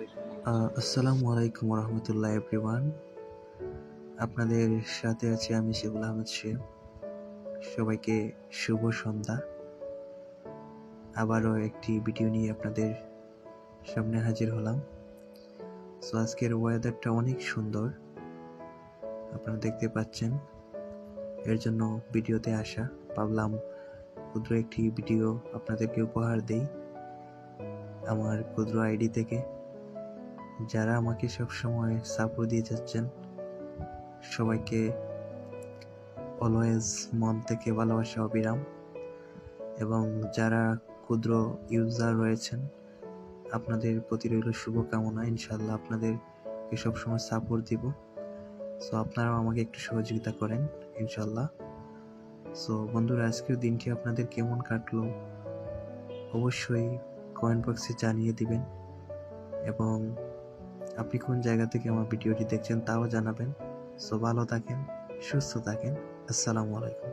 আসসালামু আলাইকুম রহমতুল্লাহ এভরিওয়ান। আপনাদের সাথে আছি আমি শিবুল আহমেদ শেখ। সবাইকে শুভ সন্ধ্যা। আবারও একটি ভিডিও নিয়ে আপনাদের সামনে হাজির হলাম। সো আজকের ওয়েদারটা অনেক সুন্দর, আপনারা দেখতে পাচ্ছেন। এর জন্য ভিডিওতে আসা, ভাবলাম ক্ষুদ্র একটি ভিডিও আপনাদেরকে উপহার দেই আমার ক্ষুদ্র আইডি থেকে। যারা আমাকে সবসময় সাপোর্ট দিয়ে যাচ্ছেন, সবাইকে অলওয়েজ মন থেকে ভালোবাসা অবিরাম। এবং যারা ক্ষুদ্র ইউজার রয়েছেন, আপনাদের প্রতি রইল শুভকামনা। ইনশাল্লাহ আপনাদেরকে সবসময় সাপোর্ট দিব। সো আপনারাও আমাকে একটু সহযোগিতা করেন ইনশাল্লাহ। সো বন্ধুরা, আজকের দিনটি আপনাদের কেমন কাটলো অবশ্যই কমেন্ট বক্সে জানিয়ে দিবেন, এবং আপনি কোন জায়গা থেকে আমার ভিডিওটি দেখছেন তাও জানাবেন। সো ভালো থাকেন, সুস্থ থাকেন। আসসালামু আলাইকুম।